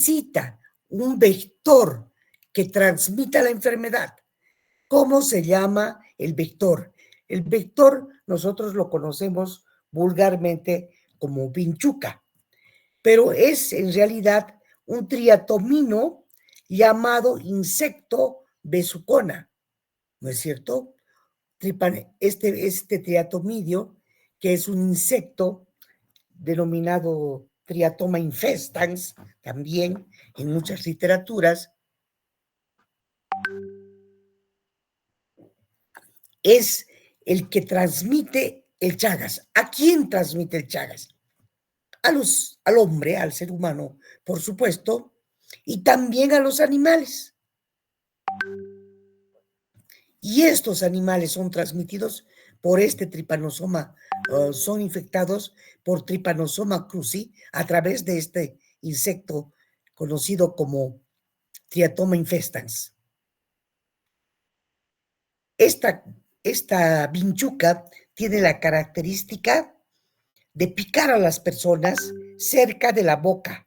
necesita un vector que transmita la enfermedad. ¿Cómo se llama el vector? El vector nosotros lo conocemos vulgarmente como vinchuca, pero es en realidad un triatomino llamado insecto besucona, ¿no es cierto? Este triatomidio, que es un insecto denominado Triatoma infestans, también en muchas literaturas, es el que transmite el Chagas. ¿A quién transmite el Chagas? Al hombre, al ser humano, por supuesto, y también a los animales. Y estos animales son transmitidos por este tripanosoma, son infectados por Trypanosoma cruzi a través de este insecto conocido como Triatoma infestans. Esta vinchuca tiene la característica de picar a las personas cerca de la boca.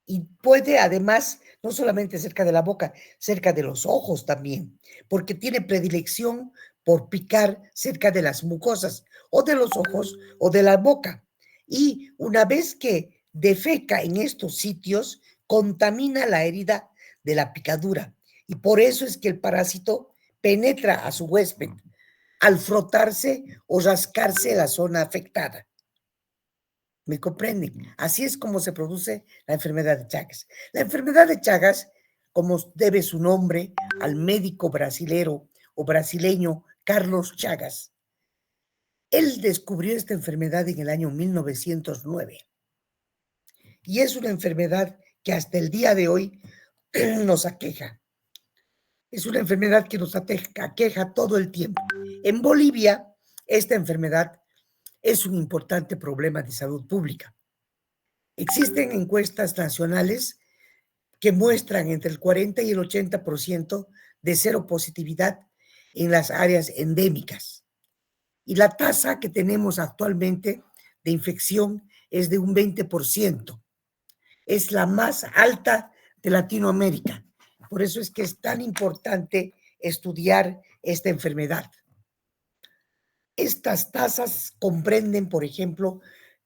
Y puede además, no solamente cerca de la boca, cerca de los ojos también, porque tiene predilección por picar cerca de las mucosas, o de los ojos, o de la boca. Y una vez que defeca en estos sitios, contamina la herida de la picadura. Y por eso es que el parásito penetra a su huésped al frotarse o rascarse la zona afectada. ¿Me comprenden? Así es como se produce la enfermedad de Chagas. La enfermedad de Chagas, como debe su nombre al médico brasilero o brasileño Carlos Chagas, él descubrió esta enfermedad en el año 1909. Y es una enfermedad que hasta el día de hoy nos aqueja. Es una enfermedad que nos aqueja todo el tiempo. En Bolivia, esta enfermedad es un importante problema de salud pública. Existen encuestas nacionales que muestran entre el 40 y el 80% de seropositividad en las áreas endémicas. Y la tasa que tenemos actualmente de infección es de un 20%. Es la más alta de Latinoamérica. Por eso es que es tan importante estudiar esta enfermedad. Estas tasas comprenden, por ejemplo,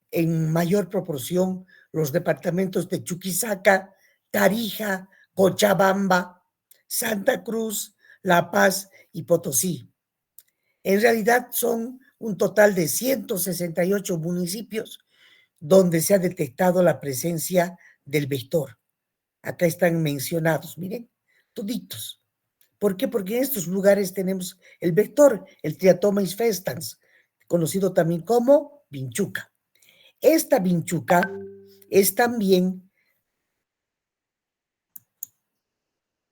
en mayor proporción los departamentos de Chuquisaca, Tarija, Cochabamba, Santa Cruz, La Paz y Potosí. En realidad son un total de 168 municipios donde se ha detectado la presencia del vector. Acá están mencionados, miren, toditos. ¿Por qué? Porque en estos lugares tenemos el vector, el Triatoma infestans, conocido también como vinchuca. Esta vinchuca es también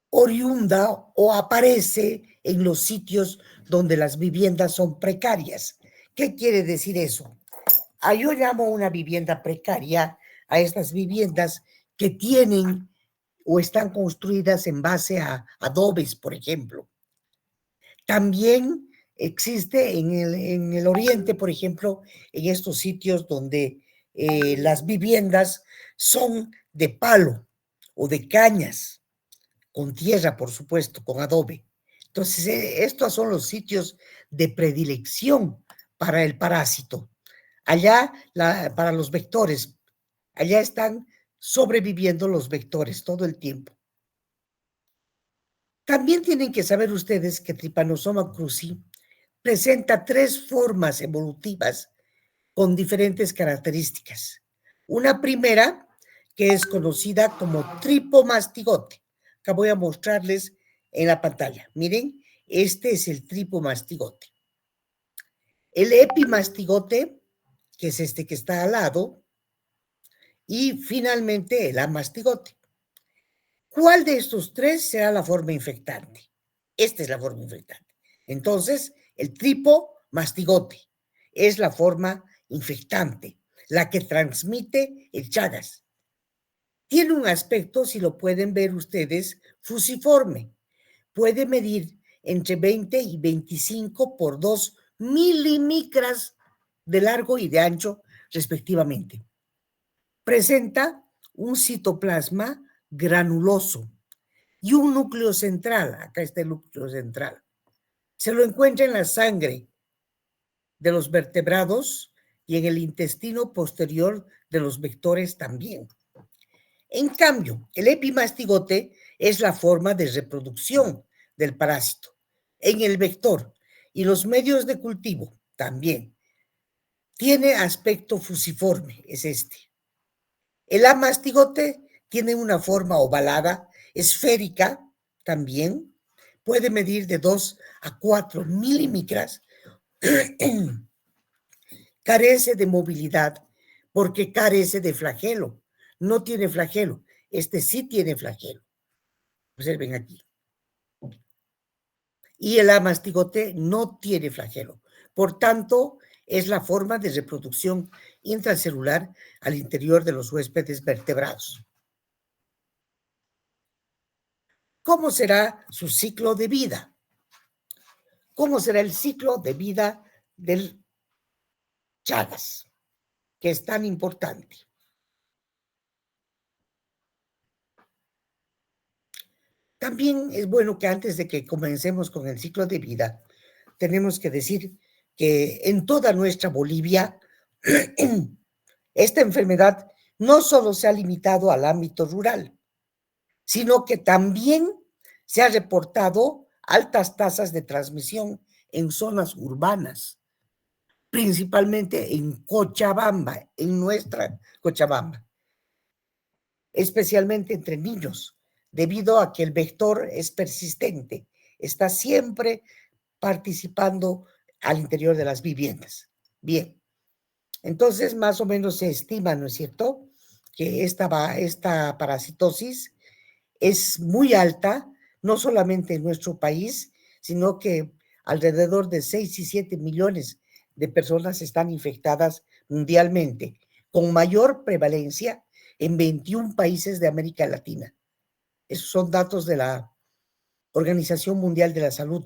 oriunda o aparece en los sitios donde las viviendas son precarias. ¿Qué quiere decir eso? Yo llamo una vivienda precaria a estas viviendas que tienen o están construidas en base a adobes, por ejemplo. También existe en el oriente, por ejemplo, en estos sitios donde las viviendas son de palo o de cañas, con tierra, por supuesto, con adobe. Entonces, estos son los sitios de predilección para el parásito. Allá, para los vectores, allá están sobreviviendo los vectores todo el tiempo. También tienen que saber ustedes que Trypanosoma cruzi presenta 3 formas evolutivas con diferentes características. Una primera, que es conocida como tripomastigote. Acá voy a mostrarles en la pantalla. Miren, este es el tripomastigote. El epimastigote, que es este que está al lado, y finalmente el amastigote. ¿Cuál de estos 3 será la forma infectante? Esta es la forma infectante. Entonces, el tripomastigote es la forma infectante, la que transmite el Chagas. Tiene un aspecto, si lo pueden ver ustedes, fusiforme. Puede medir entre 20 y 25 por 2 milimicras de largo y de ancho respectivamente. Presenta un citoplasma granuloso y un núcleo central. Acá está el núcleo central. Se lo encuentra en la sangre de los vertebrados y en el intestino posterior de los vectores también. En cambio, el epimastigote es la forma de reproducción del parásito en el vector y los medios de cultivo también. Tiene aspecto fusiforme, es este. El amastigote tiene una forma ovalada, esférica también, puede medir de 2 a 4 milímetros, carece de movilidad porque carece de flagelo, no tiene flagelo, este sí tiene flagelo. Observen aquí. Y el amastigote no tiene flagelo, por tanto, es la forma de reproducción intracelular al interior de los huéspedes vertebrados. ¿Cómo será su ciclo de vida? ¿Cómo será el ciclo de vida del Chagas, que es tan importante? También es bueno que antes de que comencemos con el ciclo de vida, tenemos que decir que en toda nuestra Bolivia, esta enfermedad no solo se ha limitado al ámbito rural, sino que también se ha reportado altas tasas de transmisión en zonas urbanas, principalmente en Cochabamba, en nuestra Cochabamba, especialmente entre niños, debido a que el vector es persistente, está siempre participando al interior de las viviendas. Bien, entonces más o menos se estima, ¿no es cierto?, que esta parasitosis es muy alta, no solamente en nuestro país, sino que alrededor de 6 y 7 millones de personas están infectadas mundialmente, con mayor prevalencia en 21 países de América Latina. Esos son datos de la Organización Mundial de la Salud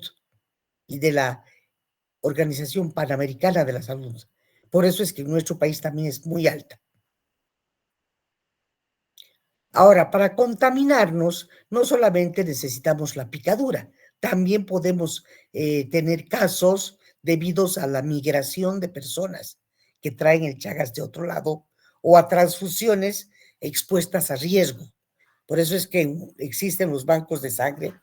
y de la Organización Panamericana de la Salud. Por eso es que en nuestro país también es muy alta. Ahora, para contaminarnos, no solamente necesitamos la picadura, también podemos tener casos debidos a la migración de personas que traen el Chagas de otro lado o a transfusiones expuestas a riesgo. Por eso es que existen los bancos de sangre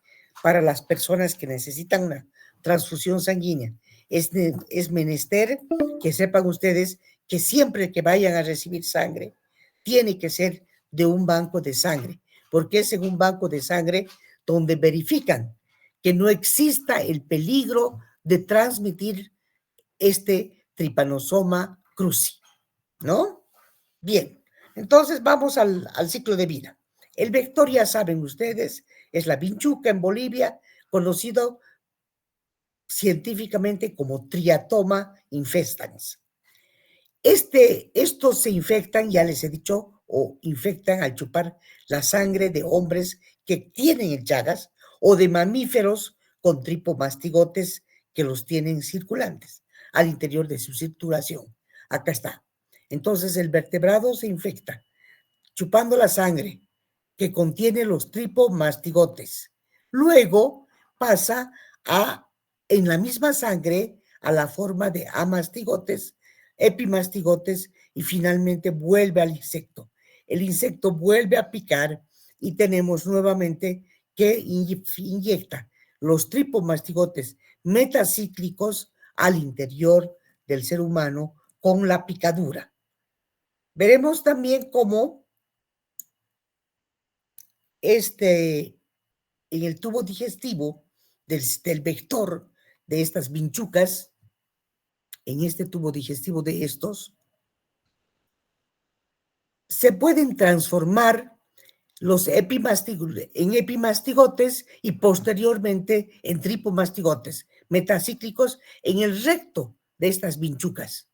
para las personas que necesitan una transfusión sanguínea. Es menester que sepan ustedes que siempre que vayan a recibir sangre, tiene que ser de un banco de sangre, porque es en un banco de sangre donde verifican que no exista el peligro de transmitir este Trypanosoma cruzi, ¿no? Bien, entonces vamos al ciclo de vida. El vector, ya saben ustedes, es la vinchuca en Bolivia, conocido científicamente como Triatoma infestans. Estos se infectan, ya les he dicho, o infectan al chupar la sangre de hombres que tienen el Chagas o de mamíferos con tripomastigotes que los tienen circulantes al interior de su circulación. Acá está. Entonces el vertebrado se infecta chupando la sangre que contiene los tripomastigotes. Luego pasa en la misma sangre a la forma de amastigotes, epimastigotes y finalmente vuelve al insecto. El insecto vuelve a picar y tenemos nuevamente que inyecta los tripomastigotes metacíclicos al interior del ser humano con la picadura. Veremos también cómo en el tubo digestivo del vector de estas vinchucas, en este tubo digestivo de estos, se pueden transformar en epimastigotes y posteriormente en tripomastigotes metacíclicos en el recto de estas vinchucas,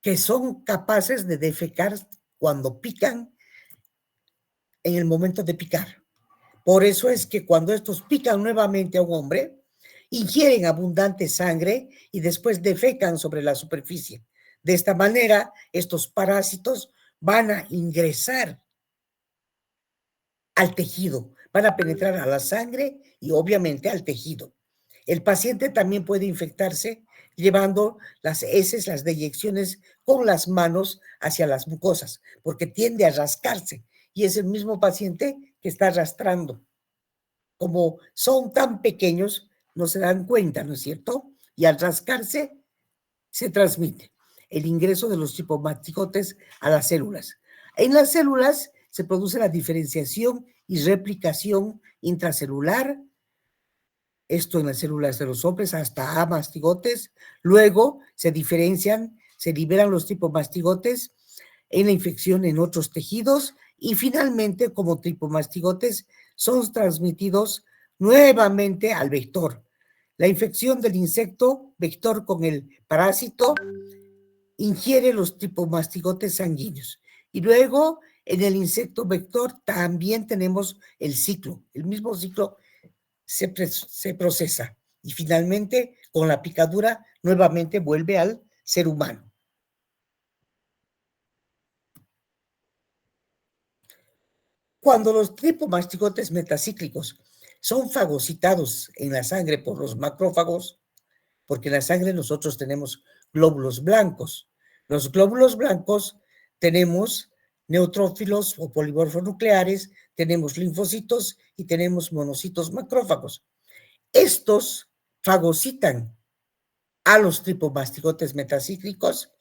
que son capaces de defecar cuando pican en el momento de picar. Por eso es que cuando estos pican nuevamente a un hombre, ingieren abundante sangre y después defecan sobre la superficie De esta manera, estos parásitos van a ingresar al tejido, van a penetrar a la sangre y obviamente al tejido. El paciente también puede infectarse llevando las heces, las deyecciones con las manos hacia las mucosas, porque tiende a rascarse y es el mismo paciente que está arrastrando. Como son tan pequeños, no se dan cuenta, ¿no es cierto? Y al rascarse, se transmite el ingreso de los tripomastigotes a las células. En las células se produce la diferenciación y replicación intracelular, esto en las células de los hombres hasta A mastigotes, luego se diferencian, se liberan los tripomastigotes en la infección en otros tejidos y finalmente como tripomastigotes son transmitidos nuevamente al vector. La infección del insecto vector con el parásito ingiere los tripomastigotes sanguíneos. Y luego, en el insecto vector también tenemos el ciclo. El mismo ciclo se procesa. Y finalmente, con la picadura, nuevamente vuelve al ser humano. Cuando los tripomastigotes metacíclicos son fagocitados en la sangre por los macrófagos, porque en la sangre nosotros tenemos glóbulos blancos. Los glóbulos blancos tenemos neutrófilos o polimorfos nucleares, tenemos linfocitos y tenemos monocitos macrófagos. Estos fagocitan a los tripomastigotes metacíclicos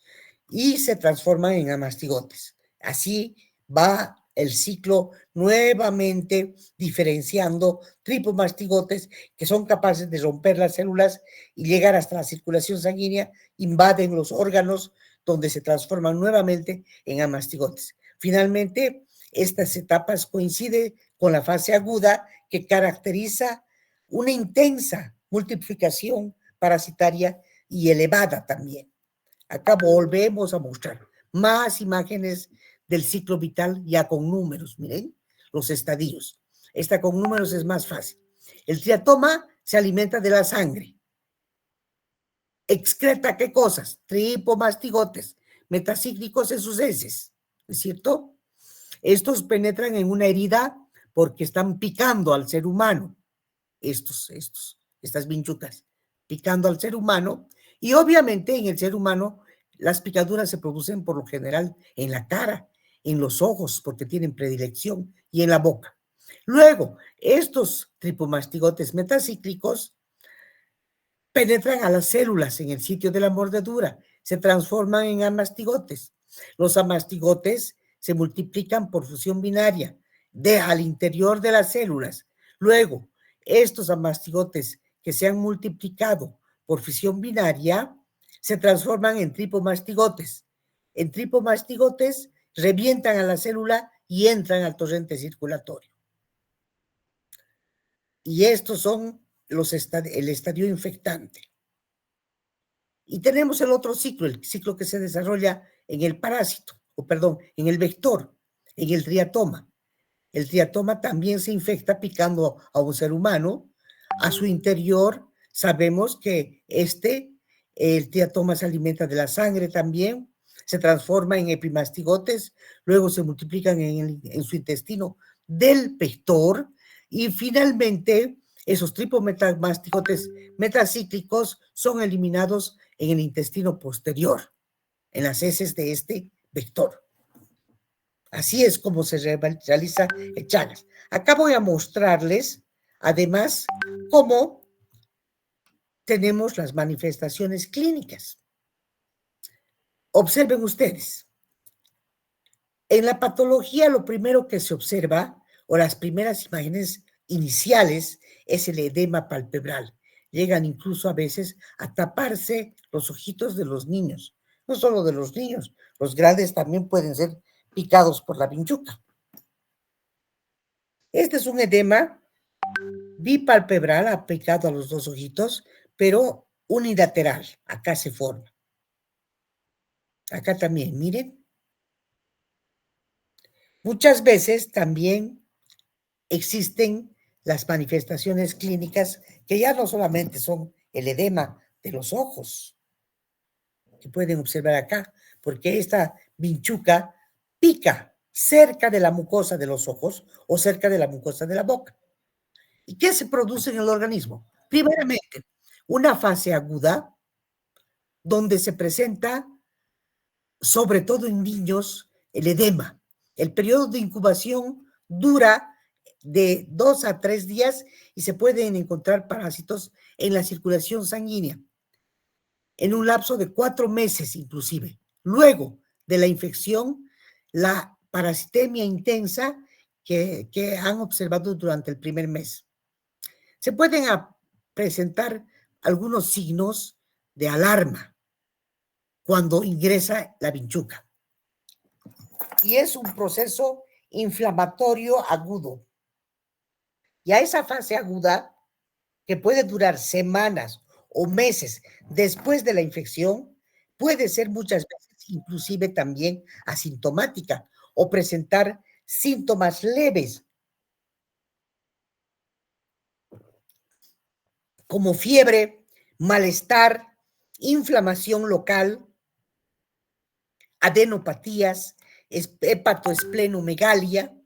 y se transforman en amastigotes. Así va el ciclo nuevamente diferenciando tripomastigotes que son capaces de romper las células y llegar hasta la circulación sanguínea, invaden los órganos donde se transforman nuevamente en amastigotes. Finalmente, estas etapas coinciden con la fase aguda que caracteriza una intensa multiplicación parasitaria y elevada también. Acá volvemos a mostrar más imágenes del ciclo vital ya con números, miren, los estadios. Esta con números es más fácil. El triatoma se alimenta de la sangre. Excreta, ¿qué cosas? Tripomastigotes, metacíclicos en sus heces, ¿es cierto? Estos penetran en una herida porque están picando al ser humano. Estas vinchucas, picando al ser humano. Y obviamente en el ser humano las picaduras se producen por lo general en la cara, en los ojos, porque tienen predilección, y en la boca. Luego, estos tripomastigotes metacíclicos penetran a las células en el sitio de la mordedura, se transforman en amastigotes. Los amastigotes se multiplican por fusión binaria al interior de las células. Luego, estos amastigotes que se han multiplicado por fisión binaria se transforman en tripomastigotes. En tripomastigotes revientan a la célula y entran al torrente circulatorio. Y estos son el estadio infectante. Y tenemos el otro ciclo, el ciclo que se desarrolla en el parásito, o perdón, en el vector, en el triatoma. El triatoma también se infecta picando a un ser humano. A su interior sabemos que el triatoma se alimenta de la sangre también, se transforma en epimastigotes, luego se multiplican en su intestino del vector y finalmente esos tripomastigotes metacíclicos son eliminados en el intestino posterior, en las heces de este vector. Así es como se realiza el Chagas. Acá voy a mostrarles, además, cómo tenemos las manifestaciones clínicas. Observen ustedes. En la patología, lo primero que se observa, o las primeras imágenes iniciales, es el edema palpebral. Llegan incluso a veces a taparse los ojitos de los niños. No solo de los niños, los grandes también pueden ser picados por la vinchuca. Este es un edema bipalpebral aplicado a los dos ojitos, pero unilateral. Acá se forma. Acá también, miren. Muchas veces también existen las manifestaciones clínicas que ya no solamente son el edema de los ojos, que pueden observar acá, porque esta vinchuca pica cerca de la mucosa de los ojos o cerca de la mucosa de la boca. ¿Y qué se produce en el organismo? Primeramente, una fase aguda donde se presenta, sobre todo en niños, el edema. El periodo de incubación dura de 2 a 3 días y se pueden encontrar parásitos en la circulación sanguínea en un lapso de 4 meses inclusive. Luego de la infección, la parasitemia intensa que han observado durante el primer mes. Se pueden presentar algunos signos de alarma cuando ingresa la vinchuca. Y es un proceso inflamatorio agudo. Y a esa fase aguda, que puede durar semanas o meses después de la infección, puede ser muchas veces inclusive también asintomática o presentar síntomas leves como fiebre, malestar, inflamación local, adenopatías, hepatoesplenomegalia,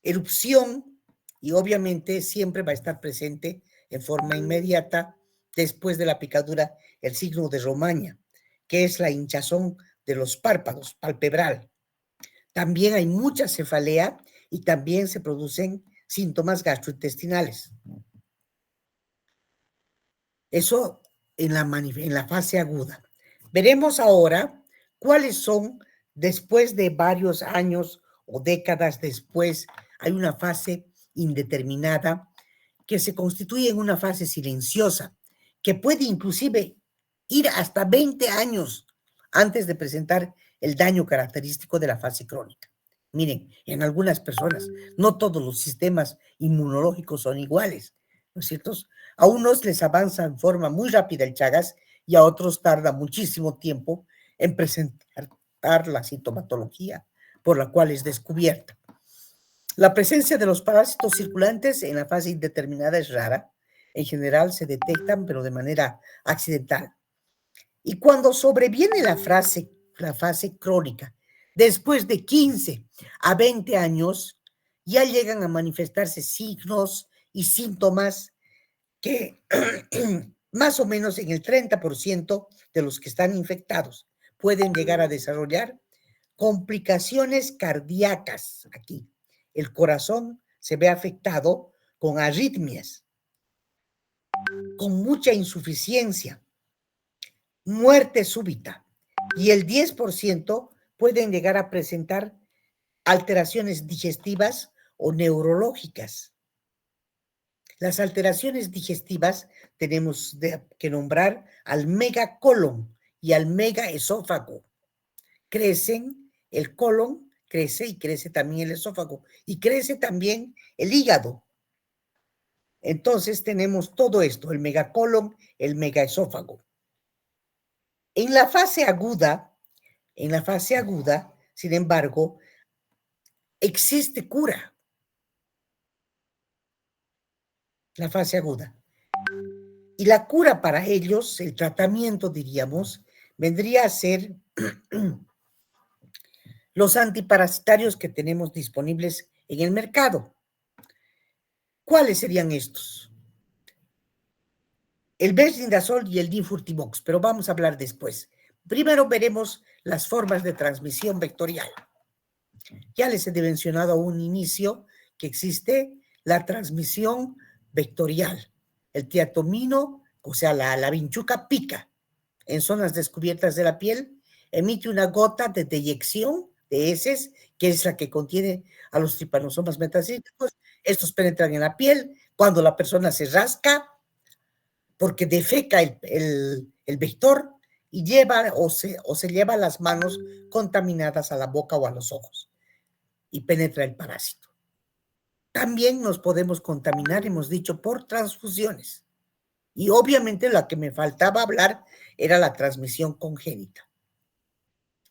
erupción, y obviamente siempre va a estar presente en forma inmediata después de la picadura el signo de Romaña, que es la hinchazón de los párpados, palpebral. También hay mucha cefalea y también se producen síntomas gastrointestinales. Eso en la fase aguda. Veremos ahora cuáles son, después de varios años o décadas después, hay una fase indeterminada que se constituye en una fase silenciosa, que puede inclusive ir hasta 20 años antes de presentar el daño característico de la fase crónica. Miren, en algunas personas, no todos los sistemas inmunológicos son iguales, ¿no es cierto? A unos les avanza en forma muy rápida el Chagas y a otros tarda muchísimo tiempo en presentar la sintomatología por la cual es descubierta. La presencia de los parásitos circulantes en la fase indeterminada es rara. En general se detectan, pero de manera accidental. Y cuando sobreviene la fase crónica, después de 15 a 20 años, ya llegan a manifestarse signos y síntomas que más o menos en el 30% de los que están infectados pueden llegar a desarrollar complicaciones cardíacas aquí. El corazón se ve afectado con arritmias, con mucha insuficiencia, muerte súbita, y el 10% pueden llegar a presentar alteraciones digestivas o neurológicas. Las alteraciones digestivas tenemos que nombrar al megacolon y al megaesófago. Crecen, el colon crece y crece también el esófago y crece también el hígado. Entonces tenemos todo esto, el megacolon, el megaesófago. En la fase aguda, sin embargo, existe cura. La fase aguda. Y la cura para ellos, el tratamiento, diríamos, vendría a ser los antiparasitarios que tenemos disponibles en el mercado. ¿Cuáles serían estos? El Bensindazol y el Difurtimox, pero vamos a hablar después. Primero veremos las formas de transmisión vectorial. Ya les he mencionado a un inicio que existe la transmisión vectorial. El tiatomino, o sea, la vinchuca pica en zonas descubiertas de la piel, emite una gota de deyección de heces, que es la que contiene a los tripanosomas metacíclicos. Estos penetran en la piel cuando la persona se rasca, porque defeca el vector y lleva o se lleva las manos contaminadas a la boca o a los ojos y penetra el parásito. También nos podemos contaminar, hemos dicho, por transfusiones. Y obviamente la que me faltaba hablar era la transmisión congénita.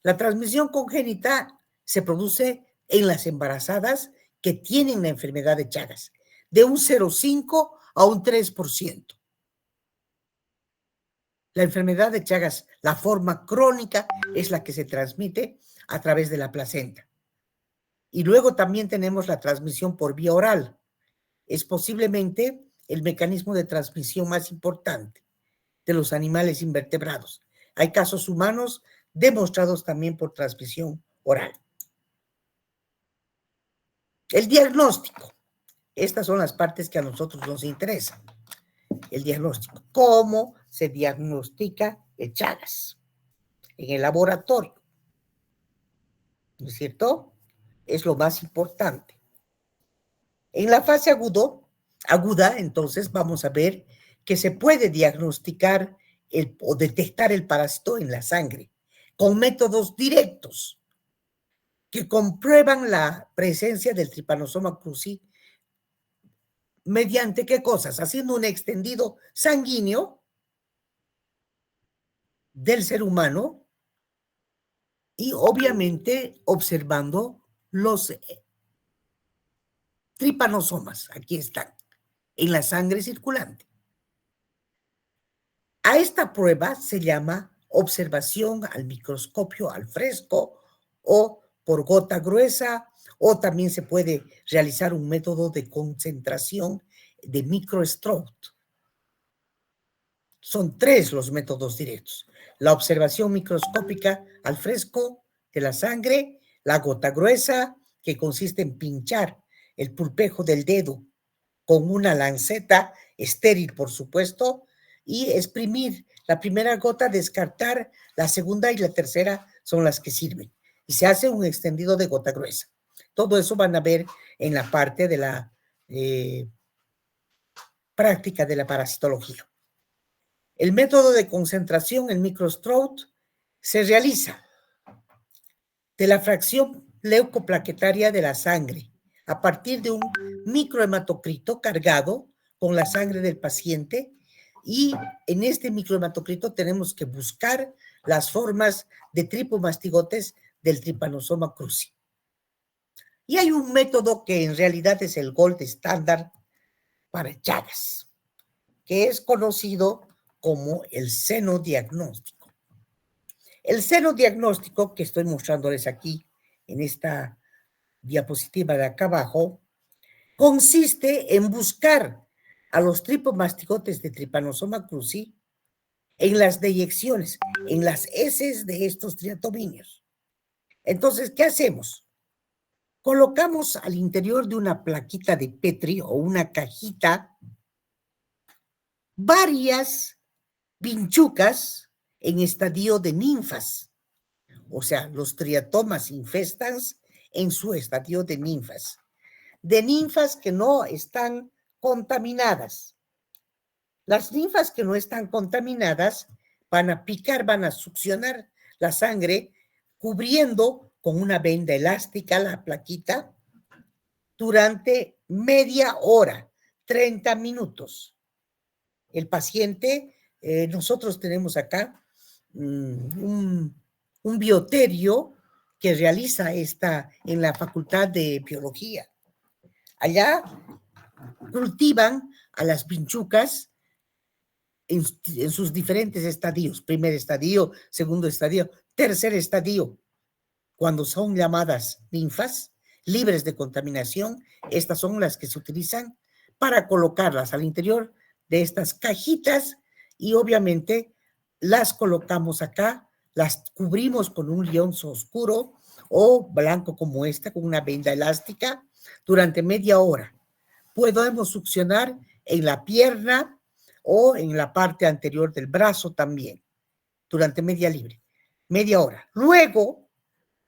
La transmisión congénita se produce en las embarazadas que tienen la enfermedad de Chagas, de un 0,5 a un 3%. La enfermedad de Chagas, la forma crónica, es la que se transmite a través de la placenta. Y luego también tenemos la transmisión por vía oral. Es posiblemente el mecanismo de transmisión más importante de los animales invertebrados. Hay casos humanos demostrados también por transmisión oral. El diagnóstico. Estas son las partes que a nosotros nos interesan. El diagnóstico. ¿Cómo se diagnostica el Chagas? En el laboratorio. ¿No es cierto? Es lo más importante. En la fase aguda, entonces vamos a ver que se puede diagnosticar o detectar el parásito en la sangre con métodos directos que comprueban la presencia del Trypanosoma cruzi mediante qué cosas, haciendo un extendido sanguíneo del ser humano y obviamente observando los tripanosomas, aquí están, en la sangre circulante. A esta prueba se llama observación al microscopio al fresco o por gota gruesa, o también se puede realizar un método de concentración de microestrode. Son 3 los métodos directos: la observación microscópica al fresco de la sangre, la gota gruesa, que consiste en pinchar el pulpejo del dedo con una lanceta estéril, por supuesto, y exprimir la primera gota, descartar la segunda y la tercera son las que sirven. Y se hace un extendido de gota gruesa. Todo eso van a ver en la parte de la práctica de la parasitología. El método de concentración en microestrode se realiza de la fracción leucoplaquetaria de la sangre a partir de un microhematocrito cargado con la sangre del paciente, y en este microhematocrito tenemos que buscar las formas de tripomastigotes del Trypanosoma cruzi. Y hay un método que en realidad es el gold estándar para Chagas, que es conocido como el senodiagnóstico. El senodiagnóstico que estoy mostrándoles aquí en esta diapositiva de acá abajo consiste en buscar a los tripomastigotes de Trypanosoma cruzi en las deyecciones, en las heces de estos triatominios. Entonces, ¿qué hacemos? Colocamos al interior de una plaquita de Petri o una cajita varias vinchucas en estadio de ninfas. O sea, los triatomas infestans en su estadio de ninfas. De ninfas que no están contaminadas. Las ninfas que no están contaminadas van a picar, van a succionar la sangre, cubriendo con una venda elástica la plaquita durante media hora, 30 minutos. El paciente, nosotros tenemos acá un bioterio que realiza esta en la Facultad de Biología. Allá cultivan a las vinchucas en sus diferentes estadios: primer estadio, segundo estadio, tercer estadio. Cuando son llamadas ninfas libres de contaminación, estas son las que se utilizan para colocarlas al interior de estas cajitas, y obviamente las colocamos acá, las cubrimos con un lienzo oscuro o blanco como esta, con una venda elástica, durante media hora. Podemos succionar en la pierna o en la parte anterior del brazo también, durante media hora. Luego,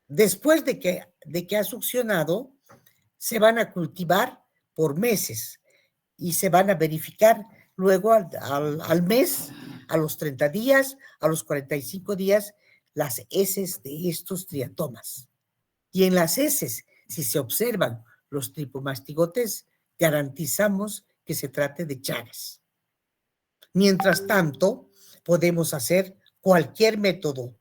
después de que ha succionado, se van a cultivar por meses y se van a verificar luego al mes, a los 30 días, a los 45 días, las heces de estos triatomas. Y en las heces, si se observan los tripomastigotes, garantizamos que se trate de Chagas. Mientras tanto, podemos hacer cualquier método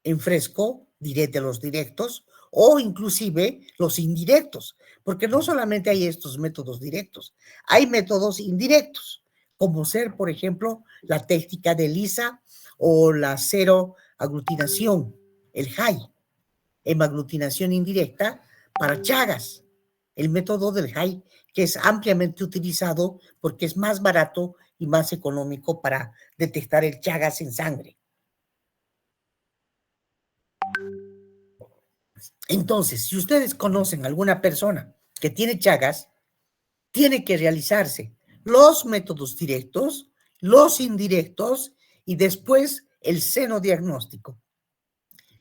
en fresco, de los directos, o inclusive los indirectos, porque no solamente hay estos métodos directos, hay métodos indirectos, como ser, por ejemplo, la técnica de Lisa o la cero aglutinación, el HAI, hemaglutinación indirecta para Chagas, el método del HAI, que es ampliamente utilizado porque es más barato y más económico para detectar el Chagas en sangre. Entonces, si ustedes conocen a alguna persona que tiene Chagas, tiene que realizarse los métodos directos, los indirectos y después el seno diagnóstico.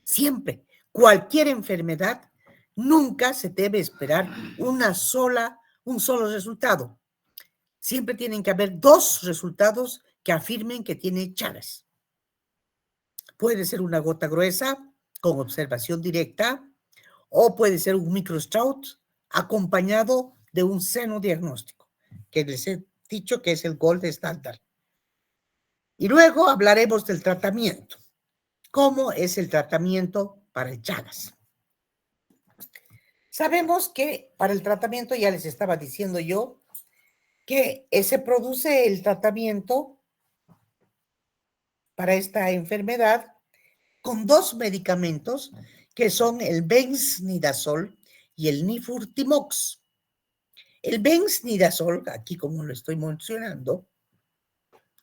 Siempre, cualquier enfermedad, nunca se debe esperar un solo resultado. Siempre tienen que haber dos resultados que afirmen que tiene Chagas. Puede ser una gota gruesa con observación directa o puede ser un microstrout acompañado de un seno diagnóstico, que les he dicho que es el gold estándar. Y luego hablaremos del tratamiento. ¿Cómo es el tratamiento para el Chagas? Sabemos que para el tratamiento, ya les estaba diciendo yo, que se produce el tratamiento para esta enfermedad con dos medicamentos que son el benznidazol y el nifurtimox. El benznidazol, aquí como lo estoy mencionando,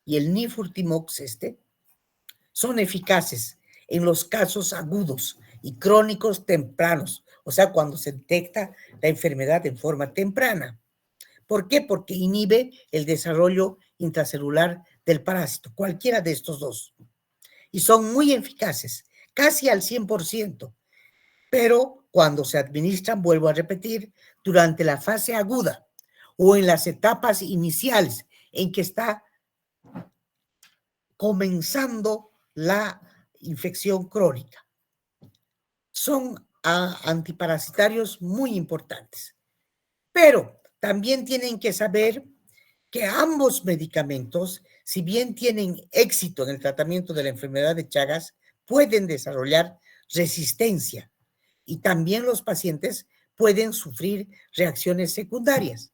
y el nifurtimox son eficaces en los casos agudos y crónicos tempranos, o sea, cuando se detecta la enfermedad en forma temprana. ¿Por qué? Porque inhibe el desarrollo intracelular del parásito, cualquiera de estos dos. Y son muy eficaces, casi al 100%, pero cuando se administran, vuelvo a repetir, durante la fase aguda o en las etapas iniciales en que está comenzando la infección crónica. Son antiparasitarios muy importantes. Pero también tienen que saber que ambos medicamentos, si bien tienen éxito en el tratamiento de la enfermedad de Chagas, pueden desarrollar resistencia y también los pacientes pueden sufrir reacciones secundarias.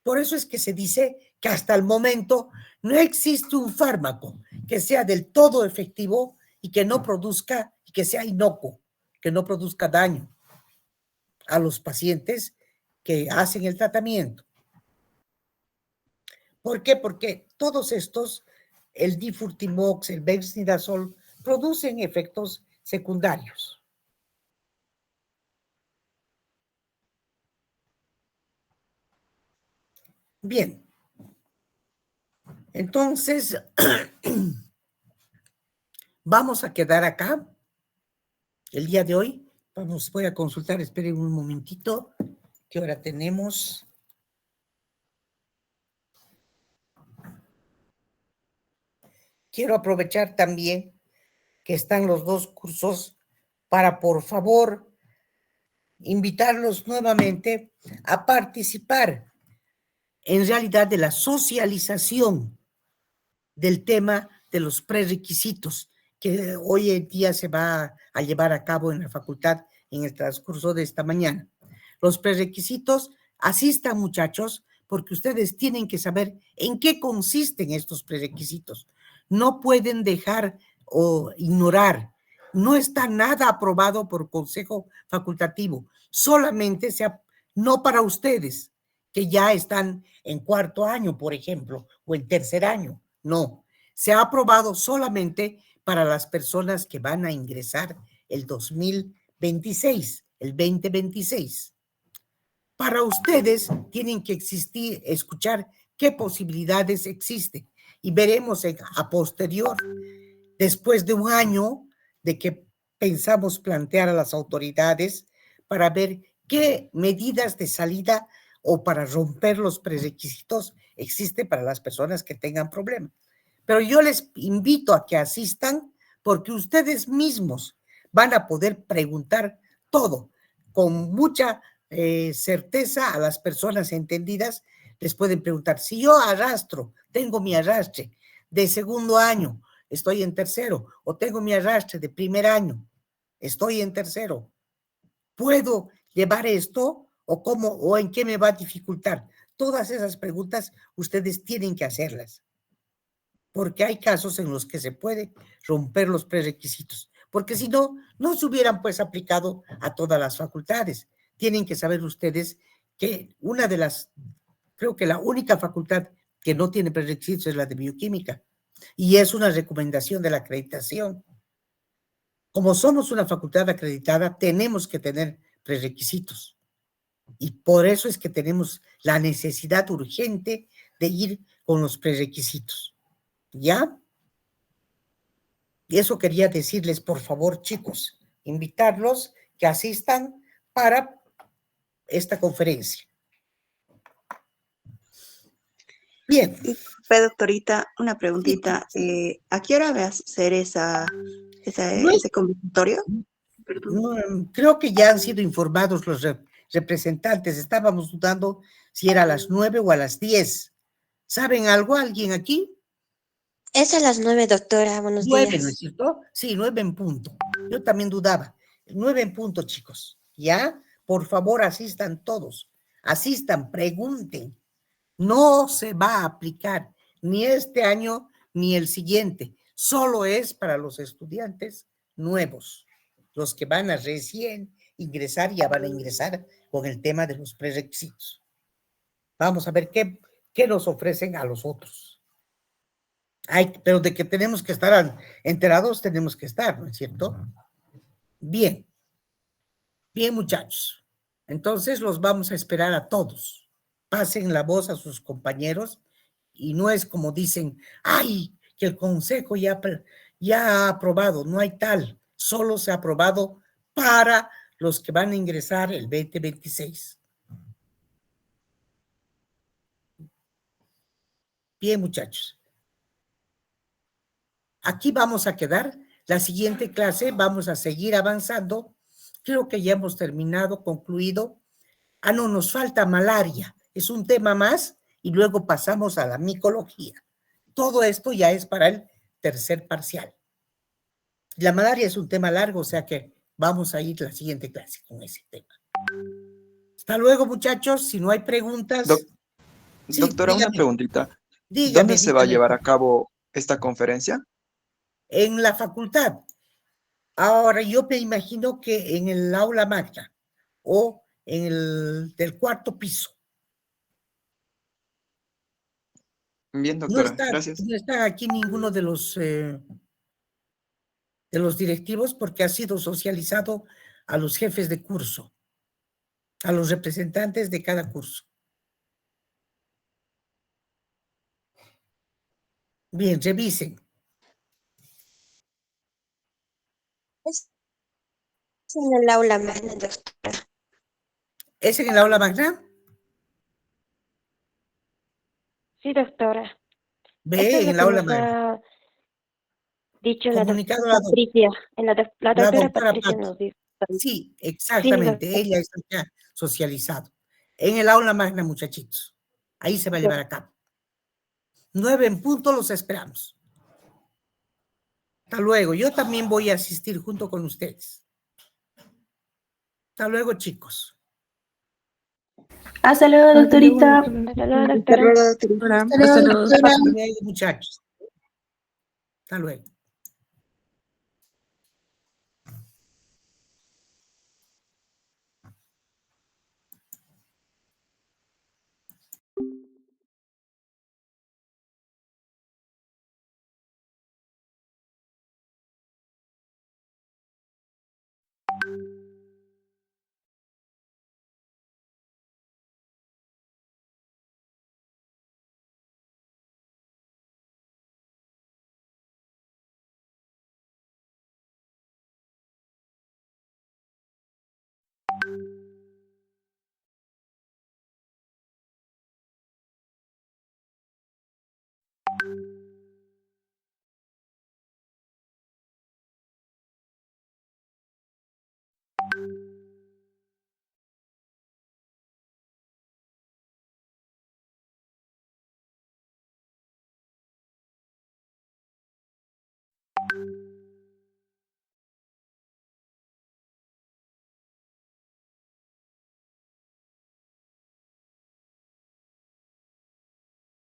Por eso es que se dice que hasta el momento no existe un fármaco que sea del todo efectivo y que no produzca, y que sea inocuo, que no produzca daño a los pacientes que hacen el tratamiento. ¿Por qué? Porque todos estos, el difurtimox, el benznidazol, producen efectos secundarios. Bien, entonces vamos a quedar acá el día de hoy. Voy a consultar, esperen un momentito, ¿qué hora tenemos? Quiero aprovechar también que están los dos cursos para, por favor, invitarlos nuevamente a participar en realidad de la socialización del tema de los prerequisitos que hoy en día se va a llevar a cabo en la facultad en el transcurso de esta mañana. Los prerequisitos, asistan muchachos, porque ustedes tienen que saber en qué consisten estos prerequisitos. No pueden dejar o ignorar. No está nada aprobado por consejo facultativo, solamente no para ustedes, que ya están en cuarto año, por ejemplo, o en tercer año. No, se ha aprobado solamente para las personas que van a ingresar el 2026, el 2026. Para ustedes tienen que escuchar qué posibilidades existen y veremos a posterior, después de un año de que pensamos plantear a las autoridades para ver qué medidas de salida o para romper los prerequisitos existe para las personas que tengan problemas. Pero yo les invito a que asistan porque ustedes mismos van a poder preguntar todo con mucha certeza a las personas entendidas. Les pueden preguntar, si yo tengo mi arrastre de segundo año, estoy en tercero, o tengo mi arrastre de primer año, estoy en tercero, ¿puedo llevar esto o cómo o en qué me va a dificultar? Todas esas preguntas ustedes tienen que hacerlas. porque hay casos en los que se puede romper los prerequisitos, porque si no, no se hubieran pues aplicado a todas las facultades. Tienen que saber ustedes que una de las, creo que la única facultad que no tiene prerequisitos es la de bioquímica, y es una recomendación de la acreditación. Como somos una facultad acreditada, tenemos que tener prerequisitos, y por eso es que tenemos la necesidad urgente de ir con los prerequisitos. ¿Ya? Y eso quería decirles, por favor, chicos, invitarlos que asistan para esta conferencia. Bien. Disculpe, doctorita, una preguntita. ¿A qué hora va a ser ese conversatorio? Creo que ya han sido informados los representantes. Estábamos dudando si era a las 9 o a las 10. ¿Saben algo? ¿Alguien aquí? Es a las 9, doctora. Buenos 9, días. ¿no es cierto? Sí, 9 en punto. Yo también dudaba. 9 en punto, chicos. ¿Ya? Por favor, asistan todos. Asistan, pregunten. No se va a aplicar ni este año ni el siguiente. Solo es para los estudiantes nuevos. Los que van a recién ingresar ya van a ingresar con el tema de los prerequisitos. Vamos a ver qué nos ofrecen a los otros. Pero de que tenemos que estar enterados, tenemos que estar, ¿no es cierto? Bien. Bien, muchachos. Entonces los vamos a esperar a todos. Pasen la voz a sus compañeros y no es como dicen, ¡ay! Que el consejo ya ha aprobado. No hay tal. Solo se ha aprobado para los que van a ingresar el 2026. Bien, muchachos. Aquí vamos a quedar. La siguiente clase vamos a seguir avanzando. Creo que ya hemos terminado, concluido. No, nos falta malaria. Es un tema más y luego pasamos a la micología. Todo esto ya es para el tercer parcial. La malaria es un tema largo, o sea que vamos a ir a la siguiente clase con ese tema. Hasta luego, muchachos. Si no hay preguntas. Sí, doctora, dígame, una preguntita. dígame. ¿Dónde se va a llevar a cabo esta conferencia? En la facultad. Ahora, yo me imagino que en el aula magna o en el del cuarto piso. Bien, doctora, gracias. No está aquí ninguno de los directivos porque ha sido socializado a los jefes de curso, a los representantes de cada curso. Bien, revisen. Es en el aula magna, doctora. ¿Es en el aula magna? Sí, doctora. Ve, en el aula magna. Ha dicho Comunicado la Patricia. La doctora Patricia Pato. nos dijo. Sí, exactamente. Sí, ella está ya socializado. En el aula magna, muchachitos. Ahí se va a llevar a cabo. 9 en punto, los esperamos. Hasta luego. Yo también voy a asistir junto con ustedes. Hasta luego, chicos. Hasta luego, doctorita. Hasta luego, doctora. Hasta luego, doctora. Hasta luego, muchachos. Hasta luego.